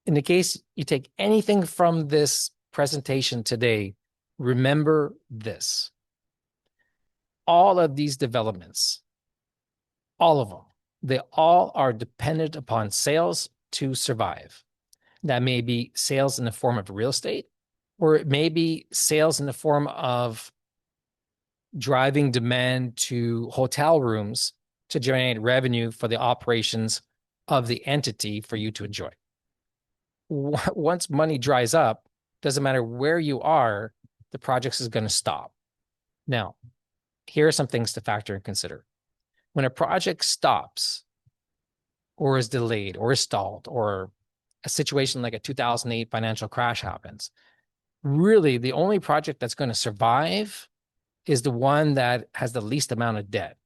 in the case you take anything from this presentation today, remember this. All of these developments All of them. They all are dependent upon sales to survive. That may be sales in the form of real estate, or it may be sales in the form of driving demand to hotel rooms to generate revenue for the operations of the entity for you to enjoy. Once money dries up, doesn't matter where you are, the project is going to stop. Now, here are some things to factor and consider. When a project stops or is delayed or is stalled, or a situation like a 2008 financial crash happens, really the only project that's going to survive is the one that has the least amount of debt.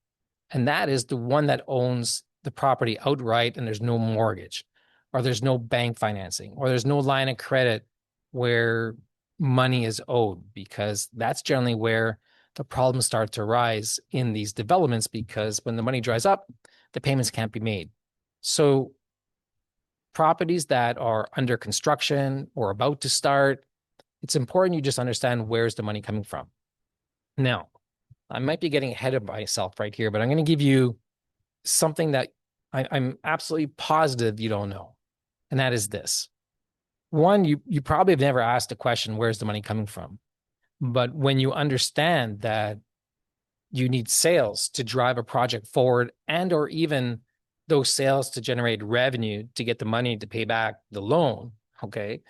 And that is the one that owns the property outright and there's no mortgage, or there's no bank financing, or there's no line of credit where money is owed, because that's generally where the problems start to rise in these developments, because when the money dries up, the payments can't be made. So properties that are under construction or about to start, it's important you just understand where's the money coming from. Now, I might be getting ahead of myself right here, but I'm going to give you something that I'm absolutely positive you don't know. And that is this. One, you probably have never asked the question, where's the money coming from? But when you understand that you need sales to drive a project forward, and or even those sales to generate revenue to get the money to pay back the loan, okay?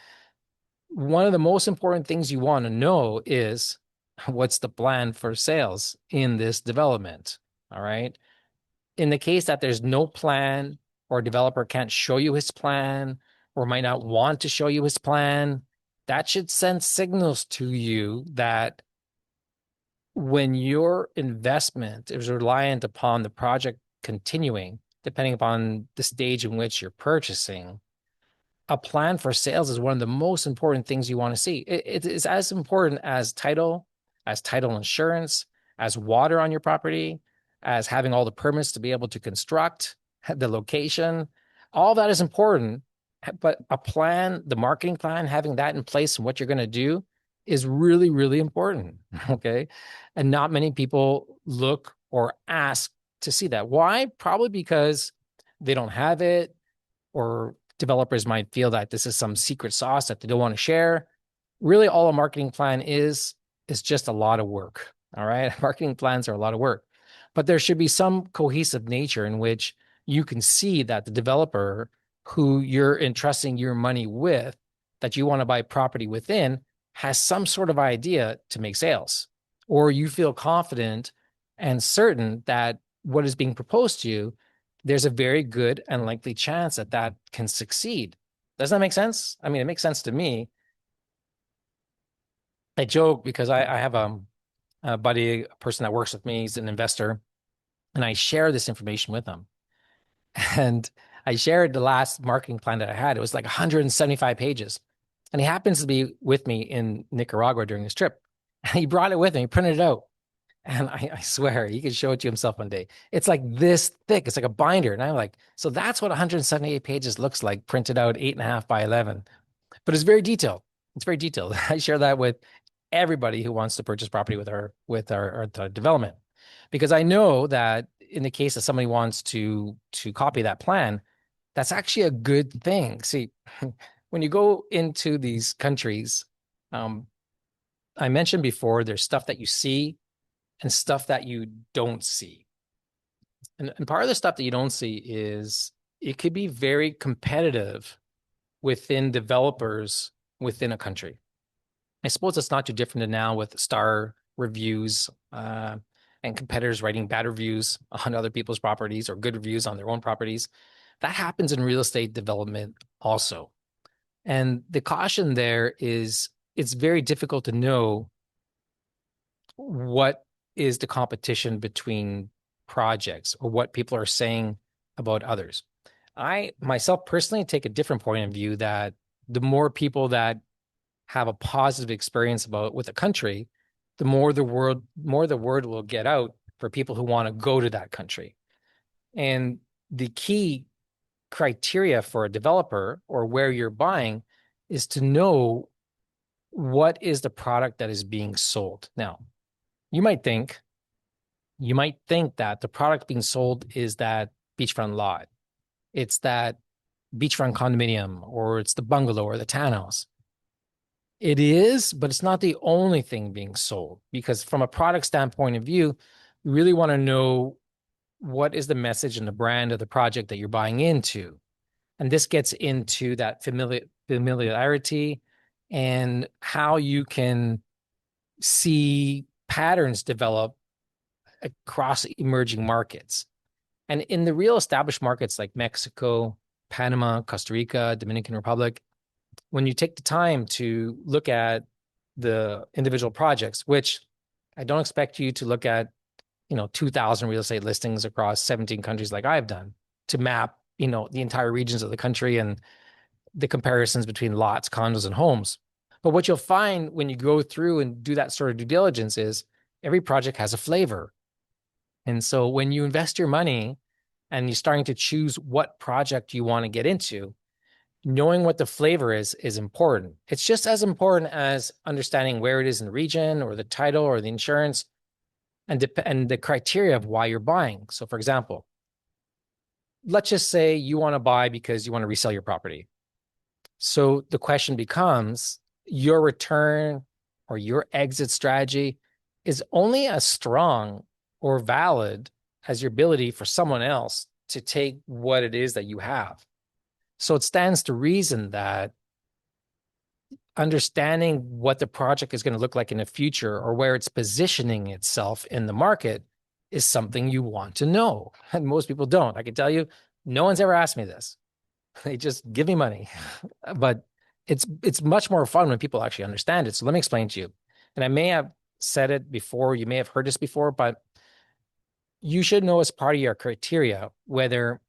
One of the most important things you want to know is, what's the plan for sales in this development? All right. In the case that there's no plan, or a developer can't show you his plan, or might not want to show you his plan, that should send signals to you that when your investment is reliant upon the project continuing, depending upon the stage in which you're purchasing, a plan for sales is one of the most important things you want to see. It is as important as title insurance, as water on your property, as having all the permits to be able to construct, the location. All that is important, but a plan, the marketing plan, having that in place and what you're going to do is really, really important. Okay. And not many people look or ask to see that. Why? Probably because they don't have it, or developers might feel that this is some secret sauce that they don't want to share. Really, all a marketing plan is just a lot of work. All right. Marketing plans are a lot of work, but there should be some cohesive nature in which you can see that the developer who you're entrusting your money with, that you want to buy property within, has some sort of idea to make sales, or you feel confident and certain that what is being proposed to you, there's a very good and likely chance that that can succeed. Does that make sense? I mean, it makes sense to me. I joke because I have a buddy, a person that works with me. He's an investor, and I share this information with him. And I shared the last marketing plan that I had. It was like 175 pages. And he happens to be with me in Nicaragua during this trip. And he brought it with him. He printed it out. And I swear, he could show it to himself one day. It's like this thick. It's like a binder. And I'm like, so that's what 178 pages looks like, printed out 8.5 by 11. But it's very detailed. It's very detailed. I share that with everybody who wants to purchase property with our development, because I know that in the case that somebody wants to copy that plan, that's actually a good thing. See, when you go into these countries, I mentioned before, there's stuff that you see and stuff that you don't see. And part of the stuff that you don't see is it could be very competitive within developers within a country. I suppose it's not too different than now with star reviews and competitors writing bad reviews on other people's properties or good reviews on their own properties. That happens in real estate development also. And the caution there is it's very difficult to know what is the competition between projects or what people are saying about others. I myself personally take a different point of view, that the more people that have a positive experience about with a country, the more the word will get out for people who want to go to that country. And the key criteria for a developer or where you're buying is to know what is the product that is being sold. Now, you might think, You might think that the product being sold is that beachfront lot. It's that beachfront condominium, or it's the bungalow or the townhouse. It is, but it's not the only thing being sold, because from a product standpoint of view, you really want to know what is the message and the brand of the project that you're buying into. And this gets into that familiarity and how you can see patterns develop across emerging markets. And in the real established markets like Mexico, Panama, Costa Rica, Dominican Republic, when you take the time to look at the individual projects, which I don't expect you to look at, 2,000 real estate listings across 17 countries like I've done to map, the entire regions of the country and the comparisons between lots, condos, and homes. But what you'll find when you go through and do that sort of due diligence is every project has a flavor. And so when you invest your money and you're starting to choose what project you want to get into, knowing what the flavor is important. It's just as important as understanding where it is in the region or the title or the insurance and the criteria of why you're buying. So for example, let's just say you want to buy because you want to resell your property. So the question becomes, your return or your exit strategy is only as strong or valid as your ability for someone else to take what it is that you have. So it stands to reason that understanding what the project is going to look like in the future or where it's positioning itself in the market is something you want to know. And most people don't. I can tell you, no one's ever asked me this. They just give me money. But it's much more fun when people actually understand it. So let me explain to you. And I may have said it before, you may have heard this before, but you should know as part of your criteria whether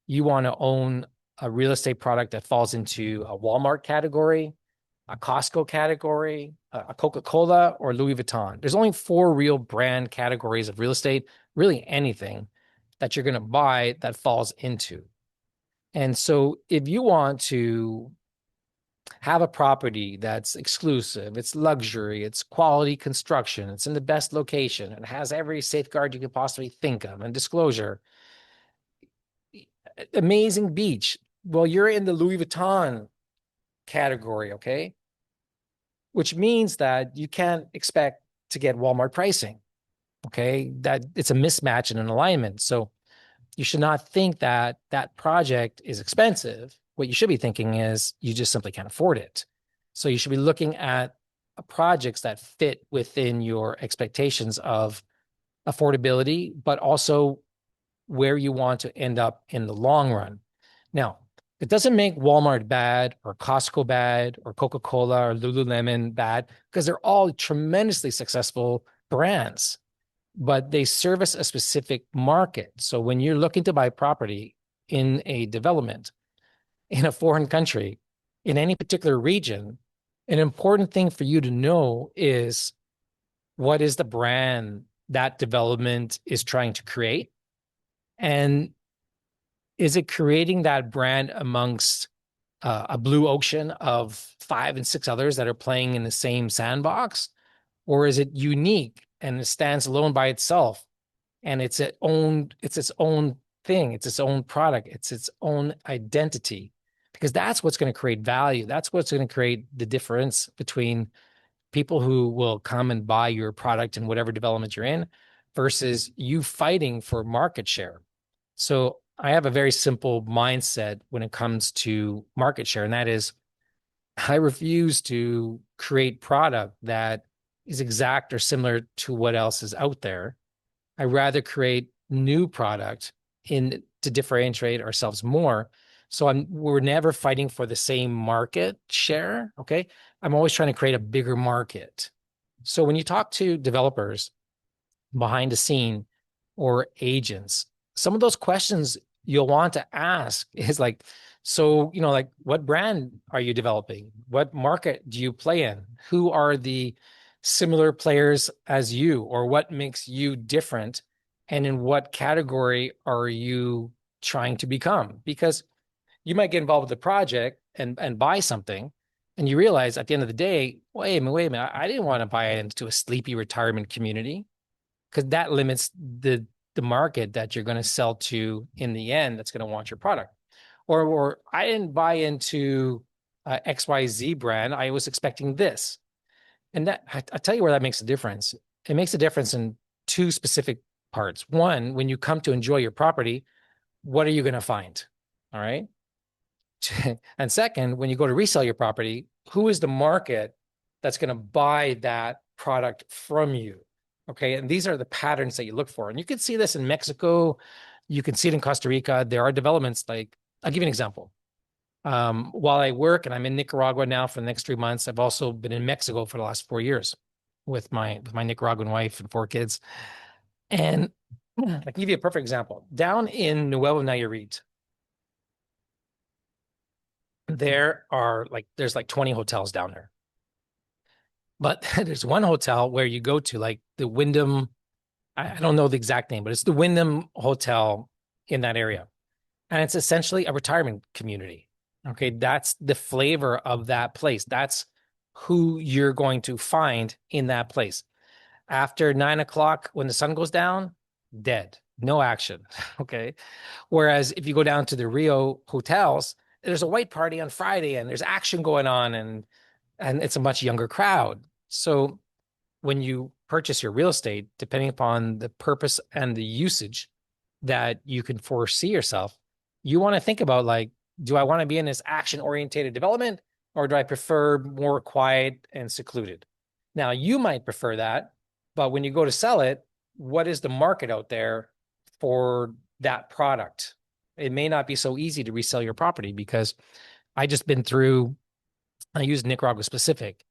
you want to own a real estate product that falls into a Walmart category, a Costco category, a Coca-Cola, or Louis Vuitton. There's only 4 real brand categories of real estate, really anything that you're going to buy that falls into. And so if you want to have a property that's exclusive, it's luxury, it's quality construction, it's in the best location, it has every safeguard you could possibly think of and disclosure, amazing beach. Well, you're in the Louis Vuitton category, okay? Which means that you can't expect to get Walmart pricing, okay? That it's a mismatch and an alignment. So you should not think that that project is expensive. What you should be thinking is you just simply can't afford it. So you should be looking at projects that fit within your expectations of affordability, but also where you want to end up in the long run. Now, it doesn't make Walmart bad or Costco bad or Coca-Cola or Lululemon bad, because they're all tremendously successful brands, but they service a specific market. So when you're looking to buy property in a development, in a foreign country, in any particular region, an important thing for you to know is what is the brand that development is trying to create? And is it creating that brand amongst a blue ocean of 5 and 6 others that are playing in the same sandbox? Or is it unique and it stands alone by itself and it's its own thing, it's its own product, it's its own identity? Because that's what's going to create value. That's what's going to create the difference between people who will come and buy your product in whatever development you're in versus you fighting for market share. So I have a very simple mindset when it comes to market share, and that is I refuse to create product that is exact or similar to what else is out there. I rather create new product to differentiate ourselves more. So we're never fighting for the same market share. Okay. I'm always trying to create a bigger market. So when you talk to developers behind the scene or agents, some of those questions you'll want to ask is like, so, like what brand are you developing? What market do you play in? Who are the similar players as you, or what makes you different? And in what category are you trying to become? Because you might get involved with the project and buy something, and you realize at the end of the day, wait a minute, I didn't want to buy it into a sleepy retirement community. because that limits the market that you're going to sell to in the end that's going to want your product. Or I didn't buy into XYZ brand. I was expecting this. And that I tell you where that makes a difference. It makes a difference in two specific parts. One, when you come to enjoy your property, what are you going to find? All right. And second, when you go to resell your property, who is the market that's going to buy that product from you? Okay. And these are the patterns that you look for. And you can see this in Mexico. You can see it in Costa Rica. There are developments like, I'll give you an example. While I work and I'm in Nicaragua now for the next 3 months, I've also been in Mexico for the last 4 years with my Nicaraguan wife and 4 kids. And I can give you a perfect example. Down in Nuevo Nayarit, there's like 20 hotels down there. But there's one hotel where you go to, like the Wyndham, I don't know the exact name, but it's the Wyndham Hotel in that area. And it's essentially a retirement community. Okay, that's the flavor of that place. That's who you're going to find in that place. After 9 o'clock, when the sun goes down, dead, no action. Okay. Whereas if you go down to the Rio hotels, there's a white party on Friday and there's action going on, and it's a much younger crowd. So when you purchase your real estate, depending upon the purpose and the usage that you can foresee yourself, you want to think about, like, do I want to be in this action oriented development, or do I prefer more quiet and secluded? Now, you might prefer that, but when you go to sell it, what is the market out there for that product? It may not be so easy to resell your property, because I use Nicaragua specific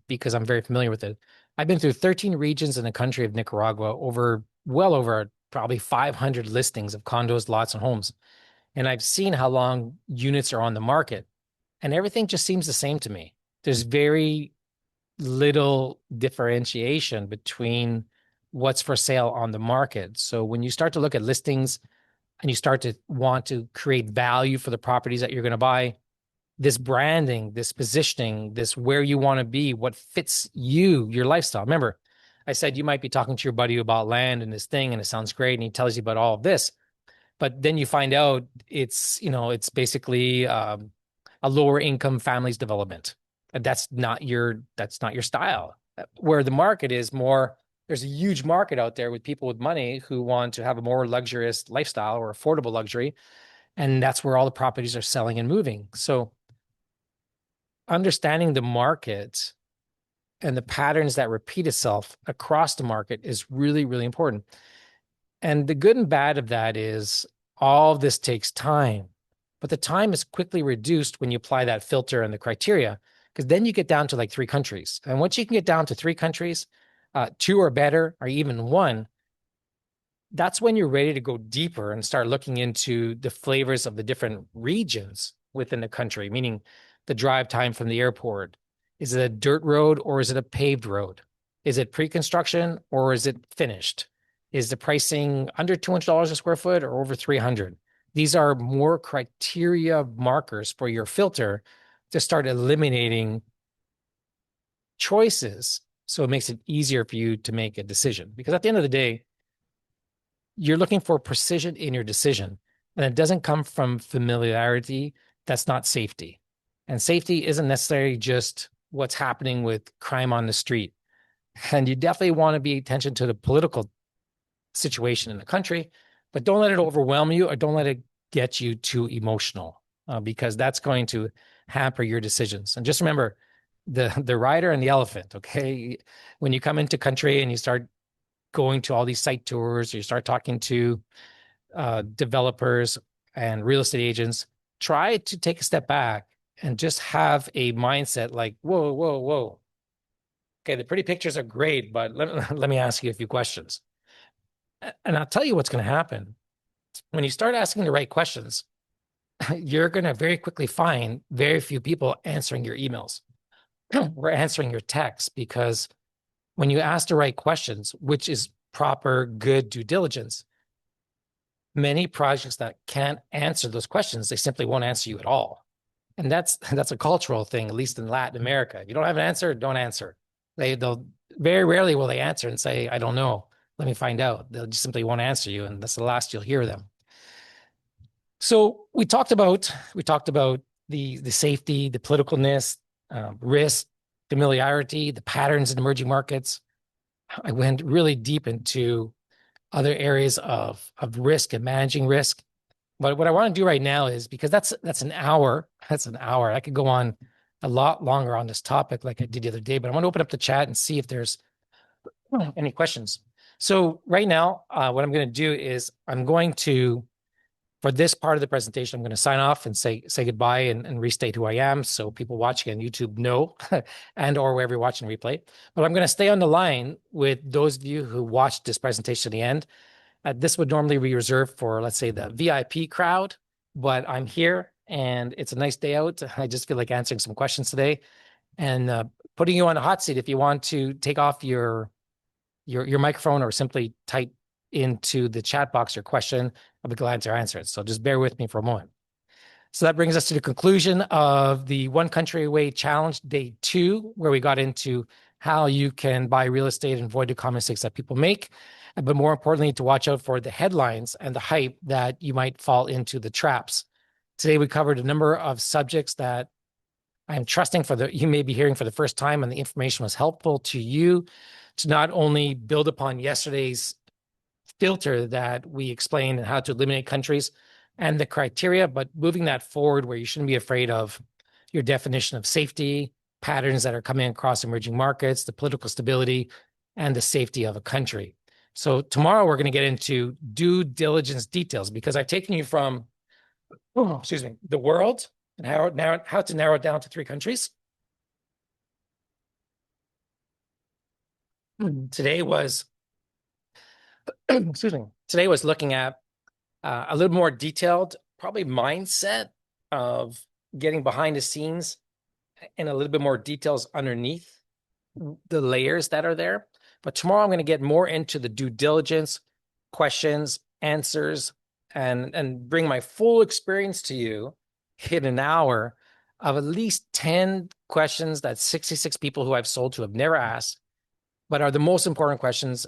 because I'm very familiar with it. I've been through 13 regions in the country of Nicaragua, well over probably 500 listings of condos, lots, and homes. And I've seen how long units are on the market, and everything just seems the same to me. There's very little differentiation between what's for sale on the market. So when you start to look at listings and you start to want to create value for the properties that you're going to buy, this branding, this positioning, this where you want to be, what fits you, your lifestyle. Remember, I said you might be talking to your buddy about land and this thing, and it sounds great, and he tells you about all of this. But then you find out it's basically a lower income families development. And that's not your style. Where the market is more, there's a huge market out there with people with money who want to have a more luxurious lifestyle or affordable luxury. And that's where all the properties are selling and moving. So understanding the market and the patterns that repeat itself across the market is really, really important. And the good and bad of that is all of this takes time, but the time is quickly reduced when you apply that filter and the criteria, because then you get down to like 3 countries. And once you can get down to 3 countries, 2 or better, or even 1, that's when you're ready to go deeper and start looking into the flavors of the different regions within the country, meaning the drive time from the airport. Is it a dirt road or is it a paved road? Is it pre-construction or is it finished? Is the pricing under $200 a square foot or over 300? These are more criteria markers for your filter to start eliminating choices. So it makes it easier for you to make a decision. Because at the end of the day, you're looking for precision in your decision. And it doesn't come from familiarity. That's not safety. And safety isn't necessarily just what's happening with crime on the street. And you definitely want to be attention to the political situation in the country, but don't let it overwhelm you, or don't let it get you too emotional, because that's going to hamper your decisions. And just remember the rider and the elephant. Okay. When you come into country and you start going to all these site tours, or you start talking to developers and real estate agents, try to take a step back and just have a mindset like, whoa, whoa, whoa. Okay, the pretty pictures are great, but let me ask you a few questions. And I'll tell you what's going to happen. When you start asking the right questions, you're going to very quickly find very few people answering your emails or answering your texts, because when you ask the right questions, which is proper, good due diligence, many projects that can't answer those questions, they simply won't answer you at all. And that's a cultural thing, at least in Latin America. If you don't have an answer, don't answer. They'll very rarely will they answer and say, I don't know. Let me find out. They'll just simply won't answer you, and that's the last you'll hear them. So we talked about the safety, the politicalness, risk, familiarity, the patterns in emerging markets. I went really deep into other areas of risk and managing risk. But what I want to do right now is, because that's an hour. That's an hour. I could go on a lot longer on this topic, like I did the other day. But I want to open up the chat and see if there's any questions. So right now, what I'm going to do is I'm going to, for this part of the presentation, I'm going to sign off and say goodbye and restate who I am, so people watching on YouTube know, and or wherever you're watching replay. But I'm going to stay on the line with those of you who watched this presentation to the end. This would normally be reserved for, let's say, the VIP crowd, but I'm here and it's a nice day out. I just feel like answering some questions today and putting you on a hot seat. If you want to take off your microphone or simply type into the chat box your question, I'll be glad to answer it. So just bear with me for a moment. So that brings us to the conclusion of the One Country Away Challenge, Day 2, where we got into how you can buy real estate and avoid the common mistakes that people make, but more importantly, to watch out for the headlines and the hype that you might fall into the traps. Today, we covered a number of subjects that I'm trusting you may be hearing for the first time, and the information was helpful to you to not only build upon yesterday's filter that we explained and how to eliminate countries and the criteria, but moving that forward where you shouldn't be afraid of your definition of safety, patterns that are coming across emerging markets, the political stability, and the safety of a country. So tomorrow we're going to get into due diligence details, because I've taken you from, the world and how to narrow it down to 3 countries. Today was today was looking at a little more detailed, probably mindset of getting behind the scenes and a little bit more details underneath the layers that are there. But tomorrow I'm going to get more into the due diligence questions, answers, and bring my full experience to you in an hour of at least 10 questions that 66 people who I've sold to have never asked, but are the most important questions,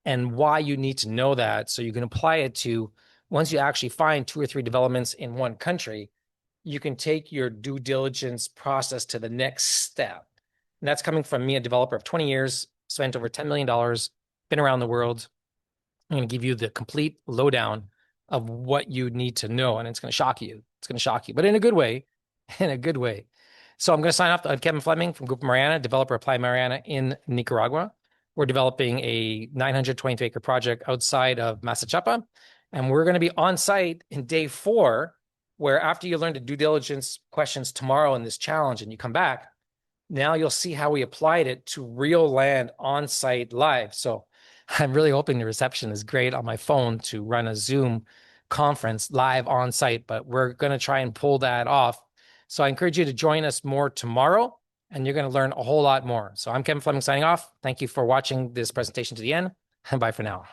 and why you need to know that so you can apply it to, once you actually find 2 or 3 developments in one country, you can take your due diligence process to the next step. And that's coming from me, a developer of 20 years, spent over $10 million, been around the world. I'm going to give you the complete lowdown of what you need to know, and it's going to shock you. It's going to shock you, but in a good way, in a good way. So I'm going to sign off. I'm Kevin Fleming from Grupo Mariana, developer of Playa Mariana in Nicaragua. We're developing a 922-acre project outside of Masachapa, and we're going to be on site in day 4, where after you learn the due diligence questions tomorrow in this challenge and you come back, now you'll see how we applied it to real land on site live. So I'm really hoping the reception is great on my phone to run a Zoom conference live on site, but we're going to try and pull that off. So I encourage you to join us more tomorrow, and you're going to learn a whole lot more. So I'm Kevin Fleming signing off. Thank you for watching this presentation to the end, and bye for now.